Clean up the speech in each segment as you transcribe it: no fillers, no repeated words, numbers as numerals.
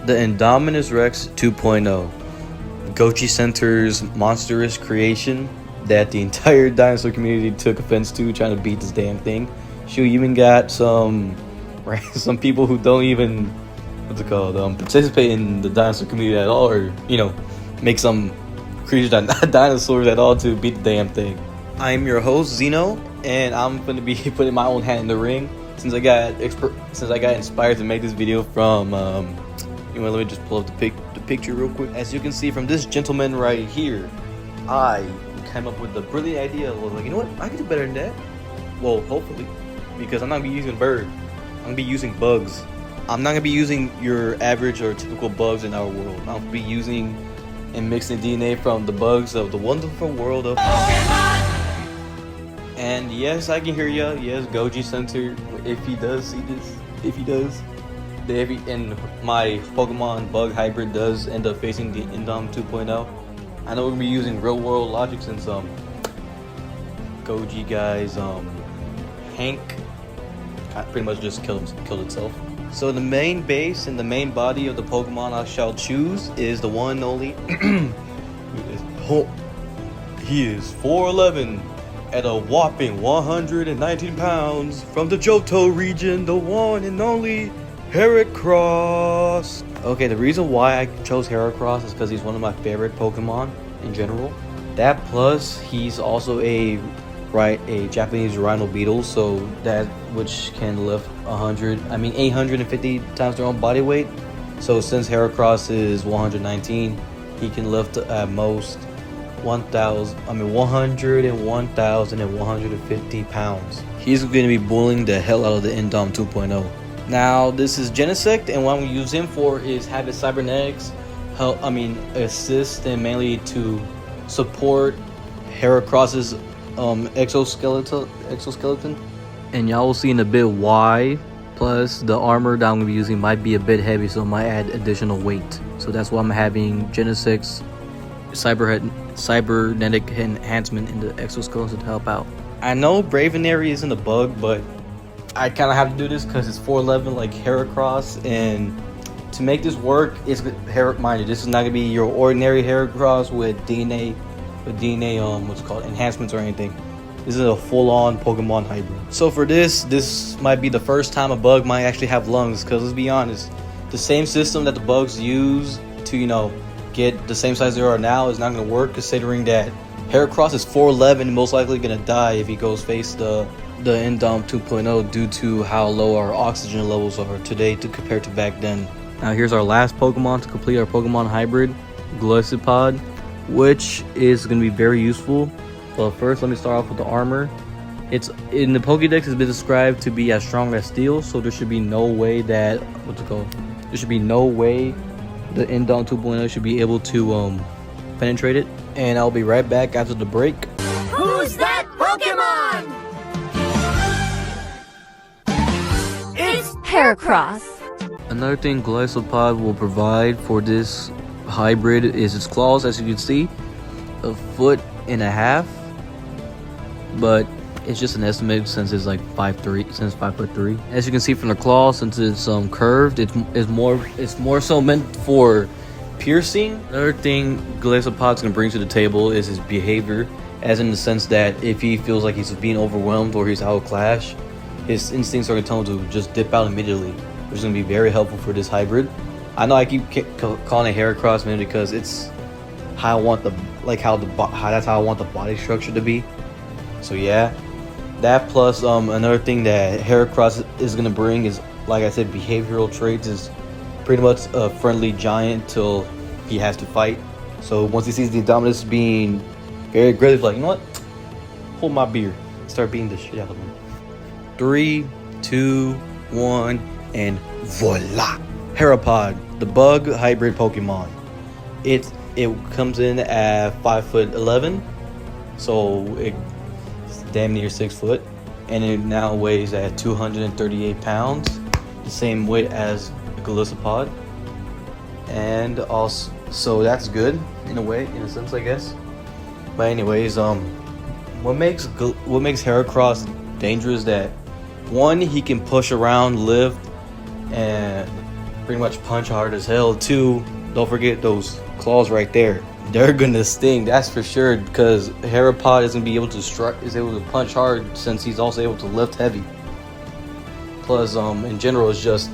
The Indominus Rex 2.0, Goji Center's monstrous creation that the entire dinosaur community took offense to, trying to beat this damn thing. Shoot, you even got some people who don't even participate in the dinosaur community at all, or make some creatures that not dinosaurs at all to beat the damn thing. I'm your host Zeno, and I'm going to be putting my own hand in the ring since I got inspired to make this video from. Let me just pull up the picture real quick. As you can see from this gentleman right here, I came up with the brilliant idea. I was like, you know what? I can do better than that. Well, hopefully, because I'm not gonna be using bird. I'm gonna be using bugs. I'm not gonna be using your average or typical bugs in our world. I'm gonna be using and mixing DNA from the bugs of the wonderful world of Pokemon. And yes, I can hear ya. Yes, Goji Center. If he does see this, and my Pokemon bug hybrid does end up facing the Indom 2.0, I know we're gonna be using real world logic since Goji guys Hank pretty much just killed itself. So the main base and the main body of the Pokemon I shall choose is the one and only he is 4'11" at a whopping 119 pounds from the Johto region, the one and only Heracross. Okay, the reason why I chose Heracross is because he's one of my favorite Pokemon in general. That plus he's also a Japanese rhino beetle, so that which can lift 850 times their own body weight. So since Heracross is 119, he can lift at most 101,150 pounds. He's going to be bullying the hell out of the Indom 2.0. Now this is Genesect, and what I'm gonna use him for is have his cybernetics assist and mainly to support Heracross's exoskeleton. And y'all will see in a bit why. Plus the armor that I'm gonna be using might be a bit heavy, so I might add additional weight. So that's why I'm having Genesect's cybernetic enhancement in the exoskeleton to help out. I know Bravenary isn't a bug, but I kind of have to do this because it's 4'11" like Heracross, and to make this work, this is not gonna be your ordinary Heracross with DNA enhancements or anything. This is a full-on Pokemon hybrid. So for this might be the first time a bug might actually have lungs, because let's be honest, the same system that the bugs use to get the same size they are now is not gonna work, considering that Heracross is 4'11", most likely gonna die if he goes face the Indom 2.0 due to how low our oxygen levels are today compared to back then. Now here's our last Pokemon to complete our Pokemon hybrid, Golisopod, which is going to be very useful. But first, let me start off with the armor. It's in the Pokédex has been described to be as strong as steel, so there should be no way the Indom 2.0 should be able to penetrate it. And I'll be right back after the break. Who's that Pokemon? Heracross. Another thing Golisopod will provide for this hybrid is its claws. As you can see, 1.5 feet, but it's just an estimate since it's like 5'3". As you can see from the claw, since it's curved, it's more so meant for piercing. Another thing Golisopod's gonna bring to the table is his behavior, as in the sense that if he feels like he's being overwhelmed or he's outclassed, his instincts are going to tell him to just dip out immediately, which is going to be very helpful for this hybrid. I know I keep calling it Heracross mainly because it's how I want that's how I want the body structure to be. So yeah, that plus another thing that Heracross is going to bring is, like I said, behavioral traits. Is pretty much a friendly giant till he has to fight. So once he sees the Indominus being very aggressive, like, you know what? Hold my beer. Start beating the shit out of him. 3, 2, 1, and voila! Herapod, the bug hybrid Pokemon. It comes in at 5'11", so it's damn near 6 foot, and it now weighs at 238 pounds, the same weight as Golisopod. And also, so that's good in a sense, I guess. But anyways, what makes Heracross dangerous is that, one, he can push around, lift, and pretty much punch hard as hell too. Don't forget those claws right there. They're gonna sting, that's for sure, because Herapod is gonna be able to is able to punch hard since he's also able to lift heavy. Plus, in general, it's just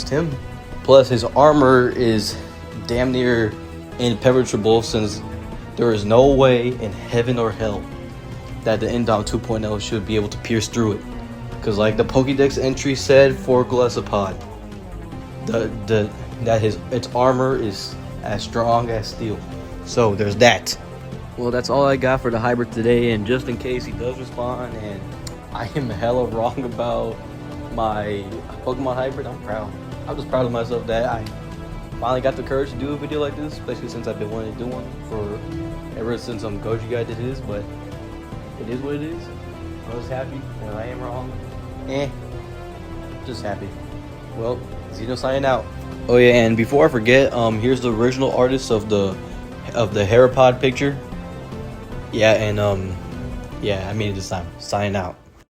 him. Plus, his armor is damn near impenetrable, since there is no way in heaven or hell that the Indom 2.0 should be able to pierce through it. Because like the Pokédex entry said for Golisopod, its armor is as strong as steel. So there's that. Well, that's all I got for the hybrid today, and just in case he does respond and I am hella wrong about my Pokemon hybrid, I'm proud. I'm just proud of myself that I finally got the courage to do a video like this, especially since I've been wanting to do one for ever since Goji guy did his, but it is what it is. I was happy, and I am wrong. Just happy. Well, Zeno signing out. Oh yeah, and before I forget, here's the original artist of the Herapod picture. Yeah, and yeah, I made it this time. Signing out.